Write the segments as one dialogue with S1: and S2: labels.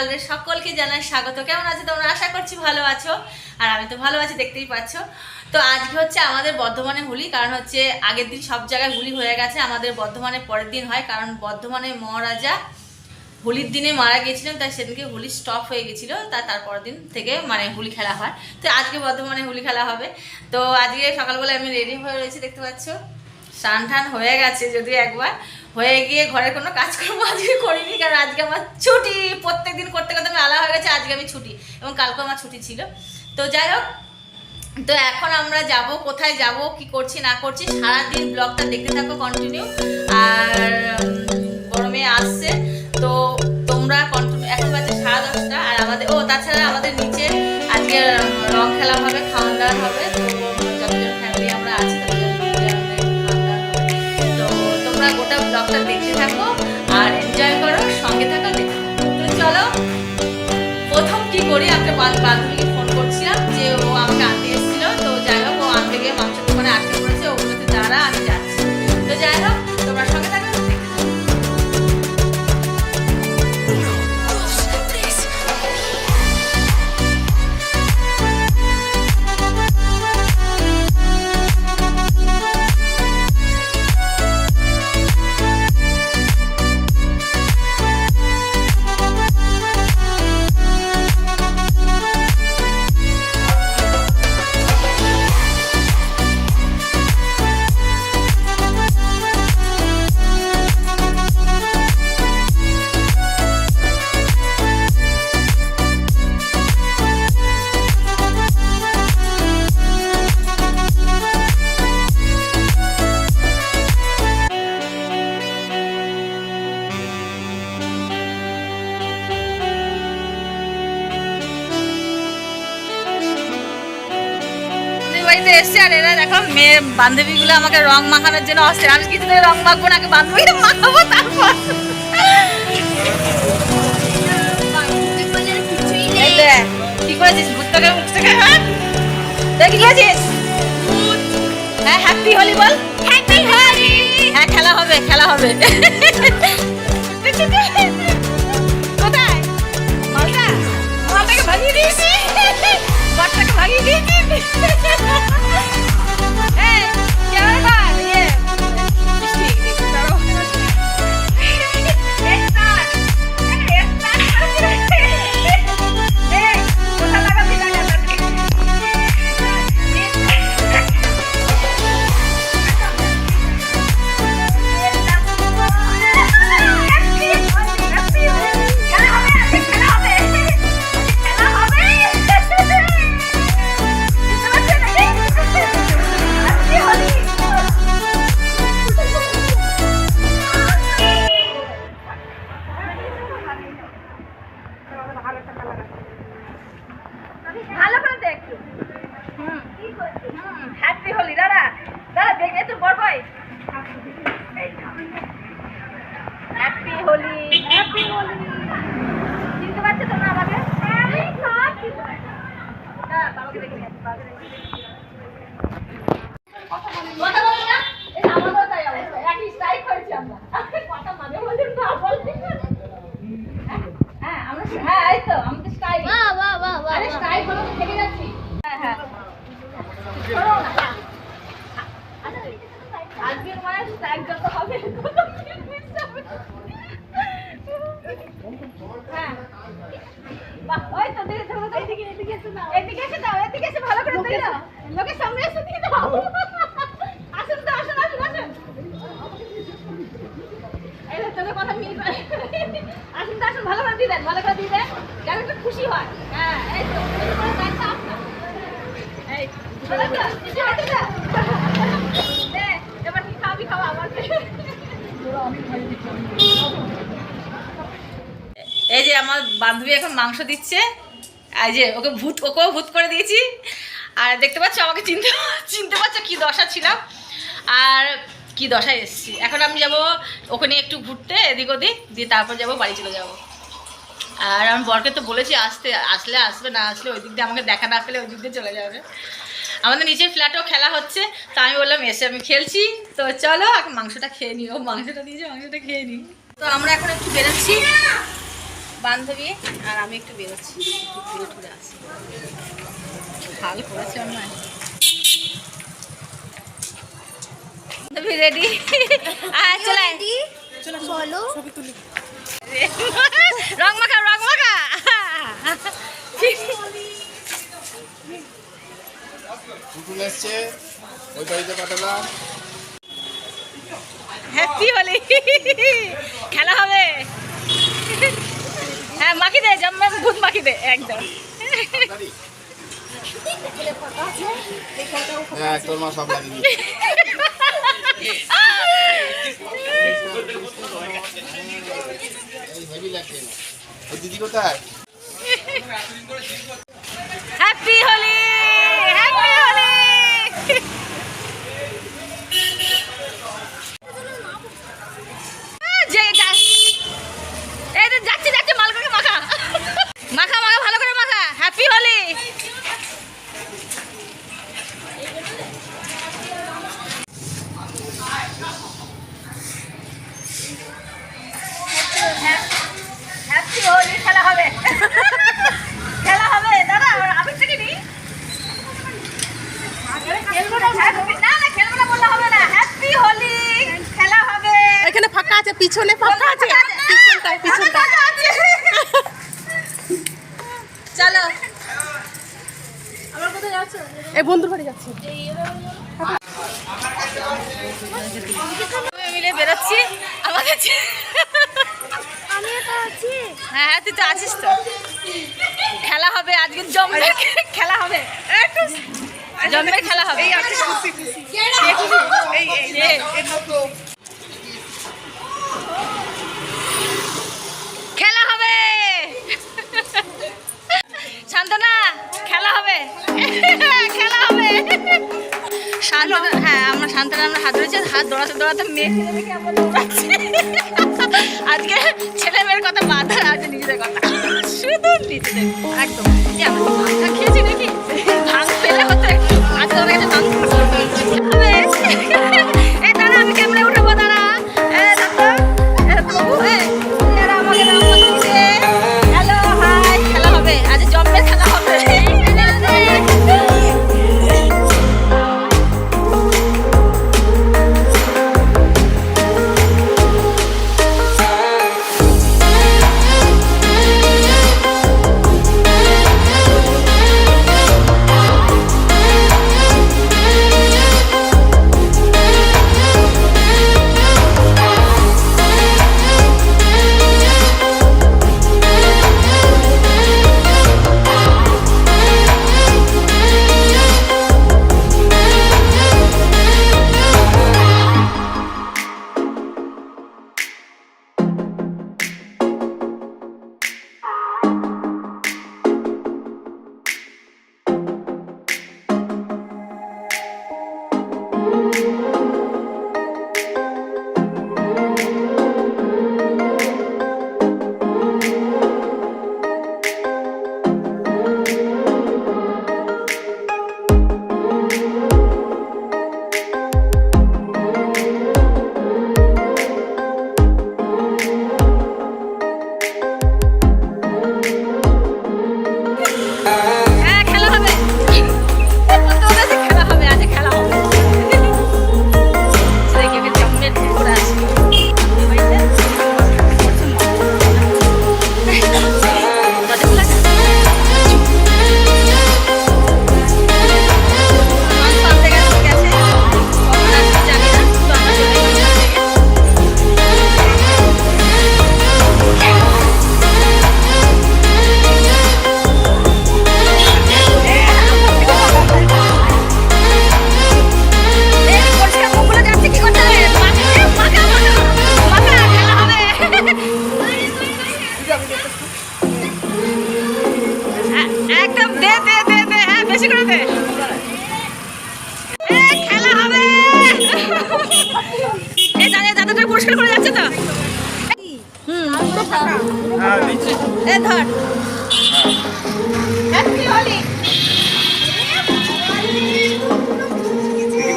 S1: ওয়ার্ল্ডের সকলকে জানাই স্বাগত। কেমন আছো তোমরা? আশা করছি ভালো আছো, আর আমি তো ভালো আছি, দেখতেই পাচ্ছ। তো আজকে হচ্ছে আমাদের বর্ধমানে হোলি, কারণ হচ্ছে আগের দিন সব জায়গায় হোলি হয়ে গেছে, আমাদের বর্ধমানে পরের দিন হয়, কারণ বর্ধমানে মহারাজা হোলির দিনে মারা গিয়েছিলেন, তাই সেদিনকে হোলি স্টপ হয়ে গেছিলো, তারপরের দিন থেকে মানে হোলি খেলা হয়। তো আজকে বর্ধমানে হোলি খেলা হবে। তো আজকে সকালবেলা আমি রেডি হয়ে রয়েছি, দেখতে পাচ্ছ। স্নান টান হয়ে গেছে, যদিও একবার হয়ে গিয়ে ঘরের কোনো কাজকর্ম আজকে করিনি, কারণ আজকে আমার ছুটি। প্রত্যেক দিন করতে করতে আমি আলাদা হয়ে গেছে, আজকে আমি ছুটি, এবং কালকে আমার ছুটি ছিল। তো যাই হোক, তো এখন আমরা যাব, কোথায় যাব, কি করছি না করছি, সারাদিন ব্লগটা দেখতে থাকো কন্টিনিউ। আর বড় মেয়ে আসছে, তো তোমরা কন্টিনিউ। এখন বাজে 10:30, আর আমাদের তাছাড়া আমাদের নিচে আজকে রং খেলা হবে, খাওয়ান দাওয়ান হবে। তো যতজন ফ্যামিলি আমরা আছি তোমরা গোটা ব্লগটা দেখতে থাকো আর এনজয় করো, সঙ্গে থাকো, দেখতে থাকো। তো চলো, প্রথম কি করি, একটা বান্ধবীকে ফোন করছিলাম যে ও আমাকে আনতে এসেছিল। তো যাই হোক, ও আনতে গিয়ে মাংসের দোকানে আটকে পড়েছে, ওগুলোতে দাঁড়া, আমি যাচ্ছি। তো যাই হোক, তোমরা সঙ্গে থাকো। বাড়িতে এসছে, আর এরা দেখো মেয়ে বান্ধবীগুলো আমাকে রং মাখানোর জন্য আসছে। আমি কিছু রং মাখবো না, বান্ধবীরা মাখাবো। তারপর কি করেছিস? ভুট্টাকে মুখ থেকে কি করেছিস? হ্যাঁ, হ্যাপি হোলি বল। হ্যাপি হোলি। হ্যাঁ, খেলা হবে, খেলা হবে। কোথায় মালটা? মালটাকে ভাগিয়ে দিয়েছি, বাচ্চাকে ভাগিয়ে দিয়েছি। ভালো করে দেখ। হ্যাপি হোলি। দাঁড়া দাঁড়া, দেখ তো বড় ভাই। Happy Holi, happy Holi. চিনতে পারছো তোমরা আমাকে? বাবাকে দেখে নিয়েছি, বাবাকে দেখে কথা বলি না, এটা আমাদেরও তাই অবস্থা, একই স্ট্রাইক করেছি আমরা। কথা মানে বলি না, বলছি হ্যাঁ আমরা, হ্যাঁ এই তো আমাদের স্ট্রাইক। বাহ বাহ বাহ বাহ, আরে স্ট্রাইক হলো তো থেকে যাচ্ছি। হ্যাঁ হ্যাঁ, করো না। আজকের মানে স্ট্রাইক যত হবে হ্যাঁ। বাহ, ওই তো দেখে দেখো, এদিকে এদিকে এসে দাও, এদিকে এসে দাও, এদিকে এসে ভালো করে দিয়ে দাও, লোকের সামনে এসে দিয়ে দাও। আসুন তো, আসুন আসুন আসুন, এই তোদের কথা মিল করে। আসুন তো, আসুন, ভালো করে দিয়ে দেন, ভালো করে দিয়ে দেন, যেন একটু খুশি হয়। হ্যাঁ, এই তো এই এবার কি খাবি, খাওয়া আমার। এই যে আমার বান্ধবী এখন মাংস দিচ্ছে, এই যে ওকেও ভূত করে দিয়েছি। আর দেখতে পাচ্ছ, আমাকে চিনতে পারছো কি দশা ছিলাম আর কি দশায় এসেছি। এখন আমি যাব ওখানে একটু ঘুরতে, এদিক ওদিক দিয়ে, তারপর যাব বাড়ি চলে যাব। আর আমি বরকে তো বলেছি আসলে আসবে, না আসলে ওই দিক দিয়ে আমাকে দেখা না পেলে ওই দিক দিয়ে চলে যাবে। আমাদের নিচের ফ্ল্যাটেও খেলা হচ্ছে, তো আমি বললাম এসে আমি খেলছি, তো চলো এখন মাংসটা খেয়ে নিই। ও মাংসটা দিয়েছে, মাংসটা খেয়ে নিই। তো আমরা এখন একটু বেরোচ্ছি। বান্ধবী আর আমি একটু বেরোচ্ছি, ঘুরে ঘুরে আসি। ভাল করেছে নয় বান্ধবী রেডি? চলে
S2: চলো
S1: রং মাখা রং মাখা। হ্যাপি হোলি, খেলা হবে। হ্যাঁ মাখি দে, জম্মা ভূত মাখি দে একদম।
S3: তোর মা সব লাগিয়ে দিদি কোথায়?
S1: Happy Holi, happy Holi. যাচ্ছি যাচ্ছি, মাল করে মাখা মাখা মাখা, ভালো করে মাখা। হ্যাপি হোলি। হ্যাপি হোলি খেলা হবে, খেলা হবে। দাদা আমি থেকে নি খেলবো না, না না খেলবো না বললে হবে না। হ্যাপি হোলি খেলা হবে।
S2: এখানে ফাঁকা আছে, পিছনে ফাঁকা আছে, পিছনটা
S1: চলো।
S2: এই বন্ধুর বাড়ি যাচ্ছে।
S1: মিলে বেরোচ্ছি আমাদের। হ্যাঁ হ্যাঁ তুই তো আছিস তো। খেলা হবে আজকে, জম্মের খেলা হবে, জম্মের খেলা হবে। খেলা হবে শান্তনা, খেলা হবে, খেলা হবে শান্তনা। হ্যাঁ আমরা শান্তনা, আমরা হাত ধরেছি, হাত দৌড়াতে দৌড়াতে মেয়ে দেখে আমরা দৌড়াচ্ছি। আজকে ছেলে মেয়ের কথা বাদ, আজকে নিজেদের কথা, শুধু নিজেদের একদম। আমরা মাথা খেয়েছি নাকি, ভাঙ পেলে হতো একটু। আজকে ওরা কাছে ভাঙ হবে। এ দাঁড়া, আমি ক্যামেরা উঠাবো, দাঁড়া। বাবু এরা আমাকে নাম বলছে। হ্যালো হাই, খেলা হবে আজ, জম্মের খেলা হবে। এ ধর হ্যাপি হোলি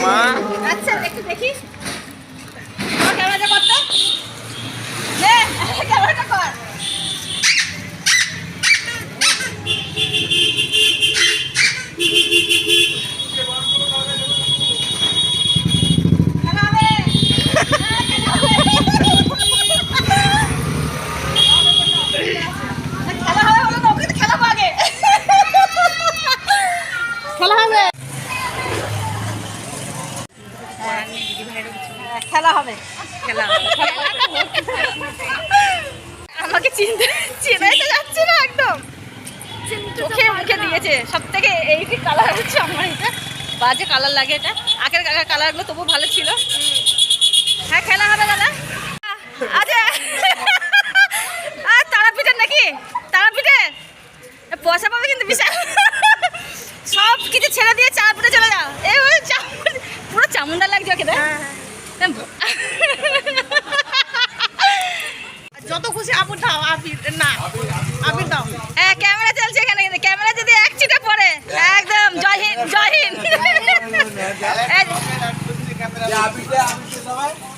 S3: মা।
S1: আচ্ছা একটু দেখি আমার ক্যামেরাটা কর তো নে ক্যামেরাটা কর খেলা হবে খেলা হবে আমাকে চেনাই তো যাচ্ছে না একদম চোখে মুখে দিয়েছে সব থেকে এই যে কালার হচ্ছে আমার এটা বাজে কালার লাগে এটা আগের কালারগুলো তবু ভালো ছিল হ্যাঁ খেলা হবে দাদা আচ্ছা আর তারাপীঠের নাকি তারাপীঠের পয়সা পাবে কিন্তু বিশাল সব কিছু ছেড়ে দিয়ে চারপুরে চলে যাও এই পুরো চামুন্ডা লাগছে ওকে
S2: যত খুশি আবির দাও আবির না আবির দাও
S1: হ্যাঁ ক্যামেরা চলছে এখানে কিন্তু ক্যামেরা যদি এক চিটে পড়ে একদম জয় হিন্দ জয় হিন্দ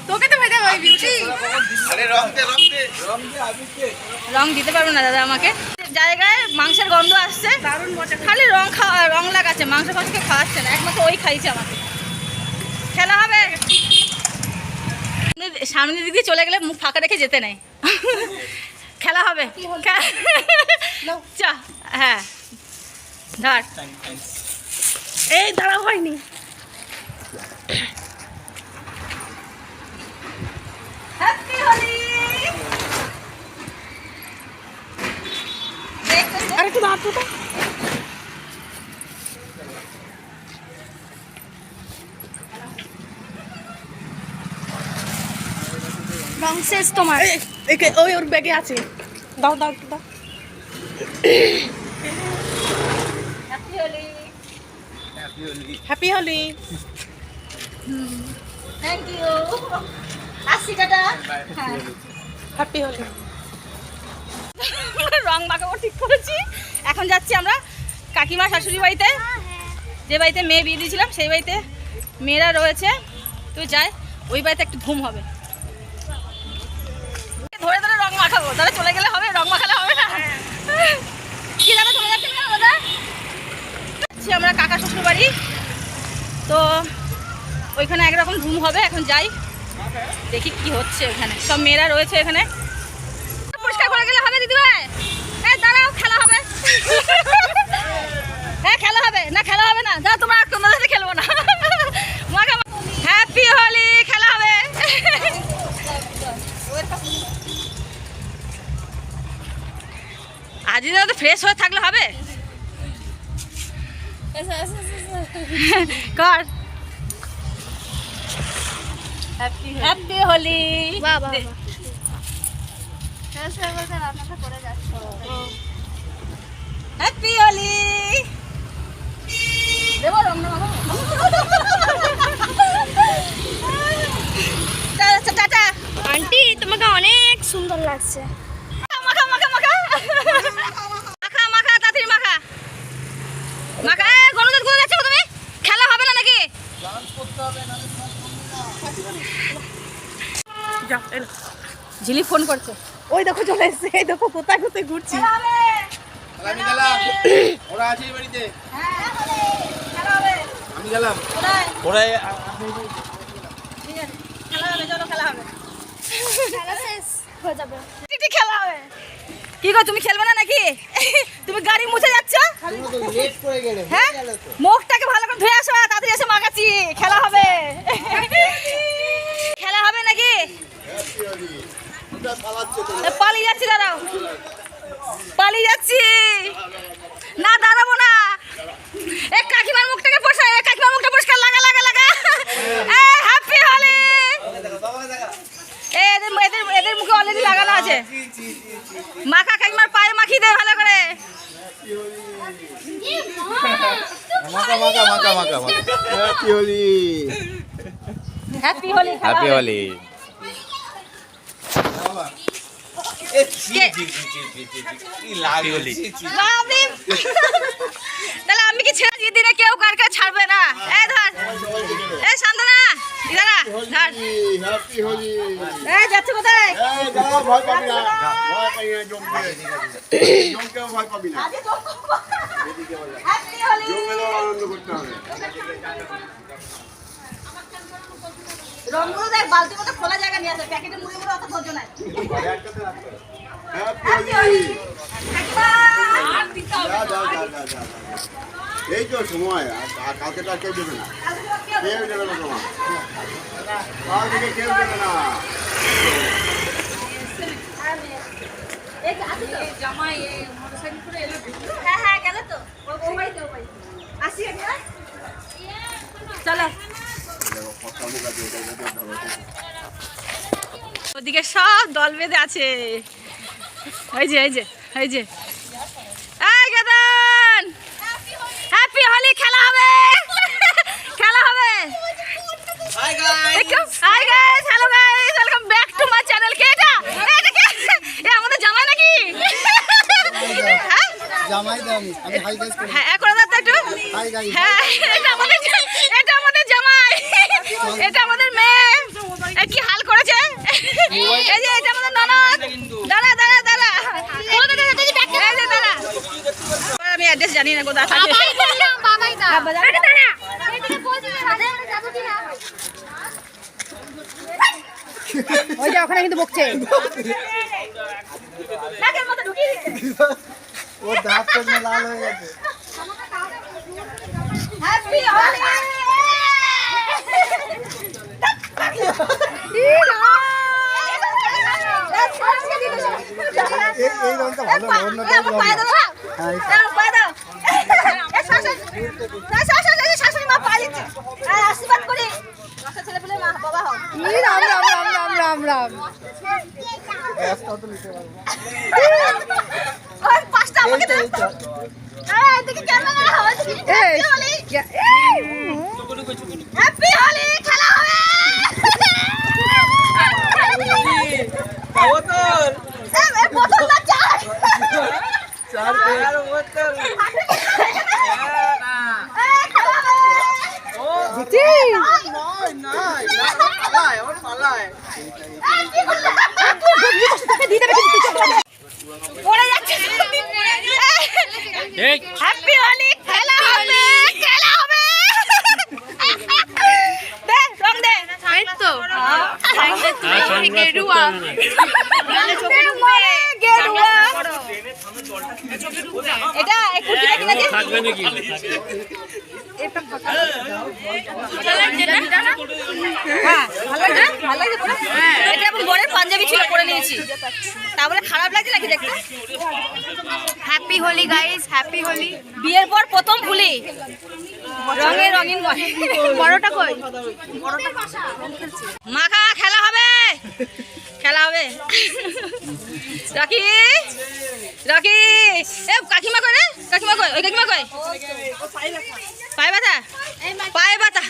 S2: তোকে তো ভেজা ওই বিউটি
S1: রং দিতে পারবো না দাদা আমাকে জায়গায় মাংসের গন্ধ আসছে
S2: দারুণ মজা
S1: খালি রং লাগাচ্ছে মাংস ফাংসকে খাওয়াচ্ছে না একমাত্র ওই খাইছে আমাকে খেলা হবে সামনের দিক দিয়ে চলে গেলে মুখ ফাঁকা রেখে যেতে নেই খেলা হবে চা হ্যাঁ ধর
S2: এই দাঁড়া হয়নি
S1: হ্যাপি হোলি
S2: আর একটু দাঁড়াতো তো
S1: রং শেষ তোমার
S2: ওই ওর ব্যাগে আছে দাও দাও একটু দাও
S1: happy Holi
S2: happy Holi
S1: thank you আসি টাটা হ্যাঁ
S2: হ্যাপি হোলি
S1: রং মাখাবো ঠিক করেছি এখন যাচ্ছি আমরা কাকিমা শাশুড়ি বাড়িতে যে বাড়িতে মেয়ে বিয়ে দিয়েছিলাম সেই বাড়িতে মেয়েরা রয়েছে তুই যাই ওই বাড়িতে একটু ধুম হবে ধরে ধরে রং মাখাবো তাহলে চলে গেলে হবে রং মাখালে হবে না কি দাদা চলে যাচ্ছি না দাদা যাচ্ছি আমরা কাকা শ্বশুর বাড়ি তো ওইখানে একরকম ধুম হবে এখন যাই দেখি কি হচ্ছে ওখানে সব মেয়েরা রয়েছে এখানে পরিষ্কার করে গেলে হবে দিদিভাই এই দাঁড়াও খেলা হবে হ্যাঁ খেলা হবে না খেলা হবে না দাদা তোমরা আর তোমাদের সাথে খেলবো না হ্যাপি হোলি খেলা হবে আজ দাদা তো ফ্রেশ হয়ে থাকলে হবে কর হ্যাপি হোলি
S4: বাহ বাহ
S1: হ্যাপি হোলি দেবো রং না টাটা
S4: আন্টি তোমাকে অনেক সুন্দর লাগছে
S1: মাখা মাখা মাখা মাখা মাখা তাড়াতাড়ি মাখা মাখা গণজোত কোথায় যাচ্ছো তুমি খেলা হবে না নাকি
S2: যাও এলো
S1: ঝিলি ফোন করছে
S2: ওই দেখো চলে এসেছে এই দেখো কোথায় কোথায় ঘুরছি
S1: খেলা হবে
S3: আমি গেলাম ওরা আছে এই বাড়িতে
S1: হ্যাঁ খেলা হবে
S3: আমি গেলাম
S1: কোথায়
S3: ওরা
S1: ঠিক আছে খেলা হবে চলো খেলা হবে
S4: খেলা শেষ হয়ে যাবে
S1: টিটি খেলা হবে কি গো তুমি খেলবে না নাকি তুমি গাড়ি মুছে যাচ্ছ
S3: লেট করে গেলে
S1: হ্যাঁ মুখটাকে ভালো করে ধুয়ে আসো তাড়াতাড়ি এসে মাখাচ্ছি খেলা হবে খেলা হবে নাকি পালিয়ে যাচ্ছি দাঁড়াও পালিয়ে যাচ্ছি না দাঁড়াবো না এ কাকিমার মুখটাকে পরিষ্কার কাকিমার মুখটা পরিষ্কার লাগা লাগা লাগা হ্যাপি হোলি এদের এদের এদের মুখে অলরেডি লাগানো আছে মাখা কাকিমার পায়ে মাখিয়ে দে ভালো করে
S3: মাকা মাকা মাকা মাকা happy Holi
S1: happy Holi
S5: happy Holi
S1: তাহলে আমি কি ছেড়ে দিয়ে দিনে কেউ কার কাছে ছাড়বে না এই ধর এই শান্তনা ইদারা ধর
S3: হ্যাপি হোলি
S1: এই যাচ্ছে কোথায়
S3: এই দাও ভয় পাবি না ভয় পাবি না জমকে ভয় পাবি না
S1: হ্যাপি হোলি
S3: জমকে আনন্দ করতে হবে
S1: রংগুলো দেখ বালতির মতো খোলা জায়গা নিয়ে আসে প্যাকেটে মুড়ে মুড়ে অত ধৈর্য নাই
S3: হ্যাপি হোলি
S1: কাকিমা
S3: যা যা যা যা এই তো সময় আর কালকে তো আর কেউ দেবে না, কেউ দেবে না তোমার, কাল থেকে কেউ দেবে না।
S1: হ্যাঁ গেল তো চলো। ওদিকে সব দল বেঁধে আছে, এই যে এই যে এই যে এই গাদান, হ্যাপি হোলি, খেলা হবে খেলা হবে। Hi guys, hello guys, welcome back to my channel. কে এটা? এটা কে? এ আমাদের জামাই নাকি? হ্যাঁ
S5: জামাই দেন, আমি হাই গাইস করি।
S1: হ্যাঁ করে দাও তো একটু।
S5: Hi guys.
S1: হ্যাঁ এটা আমাদের জামাই, এটা আমাদের মেয়ে। এ কি হাল করেছে? এই যে এটা আমাদের ননদ। দাঁড়া দাঁড়া দাঁড়া, এই যে দাঁড়া, আমি অ্যাড্রেস জানি না কোথায় থাকে।
S4: বাবাই দা আরে দাঁড়া এদিকে বলছি সাথে যাবো কি না
S2: ওই যে ওখানে কিন্তু বকছে।
S1: নাকের মধ্যে ঢুকিয়ে দিয়েছে।
S5: ও দাঁত তো লাল হয়ে গেছে।
S1: হ্যাপি হোলি।
S5: এই রংটা ভালো না, অন্য টাইপ রং। হ্যাঁ,
S1: শাশুড়ি মা পাই দিচ্ছে, আশীর্বাদ করি। ছেলে পেলে মা বাবা হোক।
S2: ই রাম রাম রাম রাম রাম রাম।
S5: গ্যাসটাও তো নিতে পারবো।
S1: ওই পাঁচটা
S5: এই
S1: আমাকে
S5: তো,
S1: দাও।
S5: এই তো।
S1: এদিকে ক্যামেরা হবে,
S2: এই
S1: হ্যাপি হোলি, খেলা হবে। এই বোতল না চাই।
S5: চার কে
S1: হ্যাপি হোলি, খেলা হবে খেলা হবে। দে রং দে।
S2: তো
S1: গেরুয়া গেরুয়া। এটা এই কুর্তিটা কিনেছে থাকবে নাকি? হ্যাঁ ভালো লাগছে, ভালো লাগছে পরে। এটা আমার বরের পাঞ্জাবি ছিল, পরে নিয়েছি। তা বলে খারাপ লাগছে নাকি দেখতে?
S2: Happy Holi guys, happy Holi.
S1: বিয়ের পর প্রথম হোলি, রঙে রঙিন বয়।
S2: বড়টা কই?
S1: মাখা খেলা হবে, খেলা হবে। রাখি রাখি, এ কাকিমা কই রে? কাকিমা কই? ওই কাকিমা কই? পায়ে ব্যথা, পায়ে ব্যথা,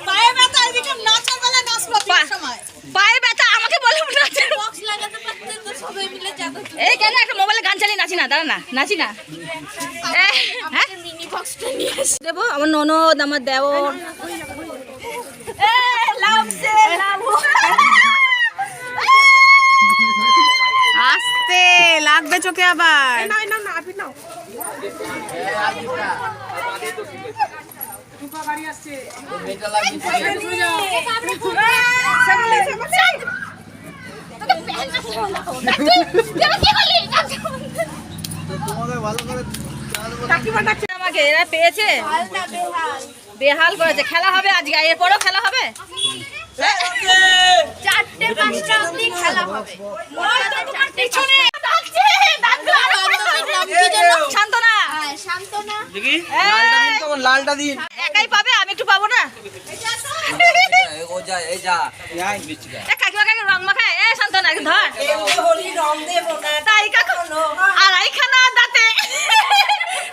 S1: পায়ে ব্যথা। এদিকে নাচের বেলা নাচবো সময়, পায়ে ব্যথা আমাকে বলে নাচের বক্স লাগাতে পারতেন তো সবাই মিলে যাবো। এই কেন একটা মোবাইলে গান চালিয়ে নাচি না? দাঁড়া না, নাচি না। হ্যাঁ মিনি বক্সটা নিয়ে আসি দেবো। আমার ননদ, আমার দেওর। এ লাভছে লাভ।
S2: আস্তে লাগবে চোখে আবার।
S5: তোমাকে ভালো করে
S1: আমাকে এরা পেয়েছে, বেহাল করেছে। খেলা হবে আজকে, এরপরও খেলা হবে।
S4: 4-5টা অবধি খেলা হবে
S1: পিছনে ডাকছে, ডাকলো আরো শান্তনা।
S4: শান্তনা
S5: লালটা দিন।
S1: একাই পাবে, আমি একটু পাবো না? এ কাকিমা কাকি রং মাখায়। এ শান্তনা ধর। তাই কাকু আড়াইখানা দাঁতে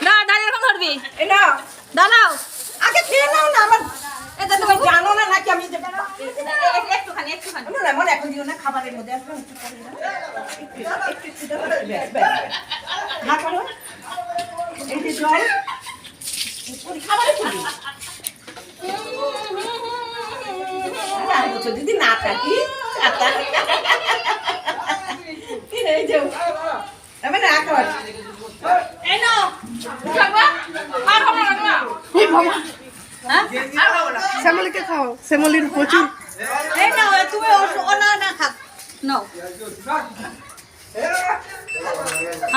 S1: না দাঁড়িয়ে এরকম ধরবি। দাঁড়াও
S6: আগে খেয়ে নাও না, আমার এটা তুমি জানো না নাকি? আমি
S1: একটুখানি একটুখানি।
S6: না মনে এখন দিও না, খাবারের মধ্যে আসবে একটু পরে দাও। একটু দাও, ব্যাস ব্যাস না করো। এই যে জল খাবারে তুলি যদি না থাকি এই যে আমি না খাবার
S1: এই নাও খাবা আর হবে না।
S2: এই বাবা,
S1: হ্যাঁ আর হবে না।
S2: শ্যামলীকে খাও, শ্যামলীর প্রচুর।
S6: এই নাও তুমি ও না খা
S1: নাও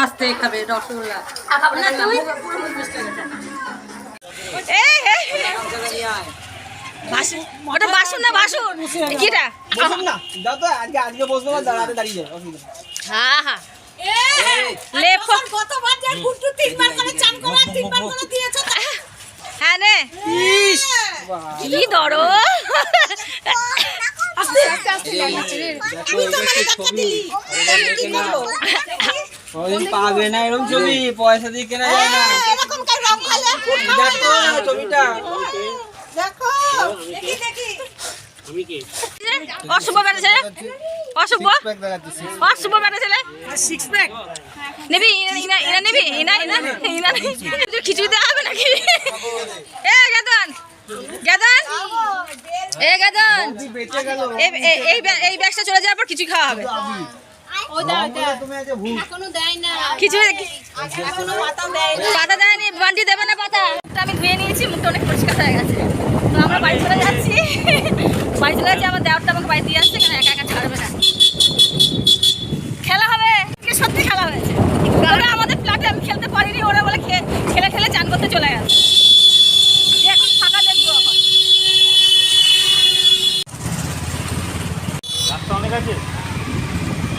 S1: আস্তে খাবে রসগোল্লা। না তুই এই বাসন, ওটা বাসন না বাসন কিটা? হ্যাঁ হ্যাঁ হ্যাঁ নে কি ধরো
S5: পাবে না এরকম ছবি, পয়সা দিয়ে কেনা যায় না। দেখো ছবিটা,
S1: অশুভ বেটা ছেলে, অশুভ অশুভ বেটা ছেলে। নিবি ইনা ইনা নিবি ইনা ইনা ইনা খিচুড়ি দেওয়া হবে নাকি? এ গাদন গাদন এ গাদন এই ব্যাগটা চলে যাওয়ার পর কিছু খাওয়া হবে। খিচুড়ি পাতা দেয়নি, বান্টি দেবে না পাতা। আমি ধুয়ে নিয়েছি, মুখটা অনেক পরিষ্কার হয়ে গেছে। তো আমরা বাড়ি চলে যাচ্ছি, বাড়ি চলে যাচ্ছি। আমার দেওয়ারটা আমাকে বাড়ি দিয়ে আসছে, কেন একা একা ছাড়বে না। খেলা হবে, সত্যি খেলা হয়েছে। ওরা আমাদের ফ্ল্যাটে আমি খেলতে পারিনি, ওরা বলে খেলে খেলে চান করতে চলে গেছে। এখন ফাঁকা দেখবো এখন।
S7: রাস্তা অনেক আছে,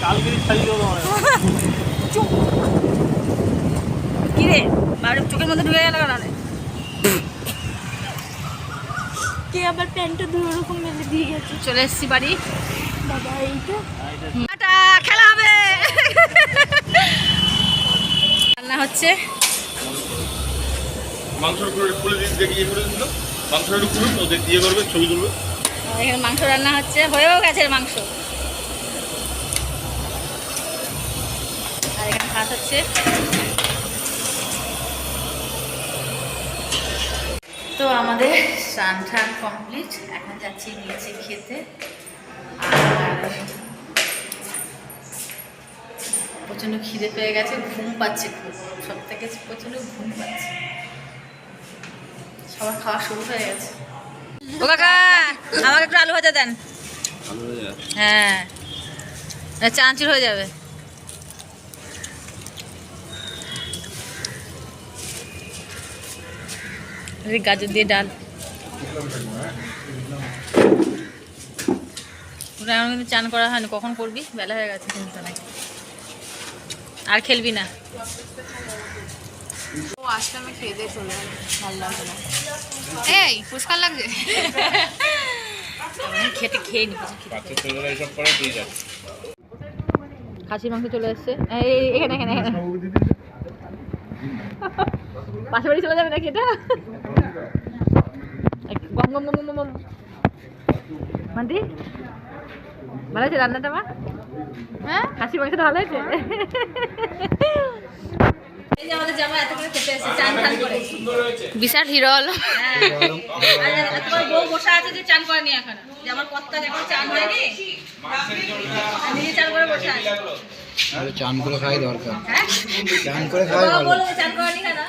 S7: কালগিরি ছাড়িয়ে দেবো মনে হয়।
S1: কি রে বাড়ির চোখের মধ্যে ঢুকে গেল কেন?
S4: কে আবার প্যান্টটা দুটো রকম মেলে দিয়ে গেছে।
S1: চলে এসেছি বাড়ি।
S4: বাবা এইটা
S1: টাটা, খেলা হবে। রান্না হচ্ছে
S7: মাংসটা খুলে দেখি ইয়ে করে দিল, মাংসটা একটু খুলুন, ও দেখি ইয়ে করবে, ছবি তুলবে।
S1: এখানে মাংস রান্না হচ্ছে, হয়েও গেছে মাংস। আর এখানে ভাত হচ্ছে। তো আমাদের স্নান টান কমপ্লিট, এখন যাচ্ছি নিচে খেতে। আর প্রচণ্ড খিদে পেয়ে গেছে, ঘুম পাচ্ছে খুব, সব থেকে প্রচণ্ড ঘুম পাচ্ছে। সবার খাওয়া শুরু হয়ে গেছে। ও কাকা আমাকে একটু আলু ভাজা দেন। হ্যাঁ চানাচুর হয়ে যাবে। গাজর দিয়ে ডাল। এখন কিন্তু চান করা হয়নি, কখন করবি? বেলা হয়ে গেছে কিন্তু নাকি। আর খেলবি না?
S2: আজকে আমি খেয়ে দিয়ে চলে যাবো, ভালো লাগবে না। এই পুষ্কার লাগছে।
S1: খেতে খেয়ে নি, খাসির মাংস চলে এসছে। এখানে এখানে এখানে পাশে বাড়ি চলে যাবে নাকি এটা? গম গম গম গম। মান্টি ভালো আছে রান্নাটা? মা হ্যাঁ খাসির মাংসটা ভালো হয়েছে। এই যে আমাদের জামা এত করে খেতে এসেছে, চান টান করে বিশাল হিরো হলো। তোমার বউ বসে আছে যে চান করেনি এখন, যে আমার কর্তা যখন চান হয়নি নিজে চান করে বসে আছে।
S5: চান করে খাই দরকার,
S1: হ্যাঁ
S5: চান করে খাই ভালো।
S1: বলো চান করেনি কেন?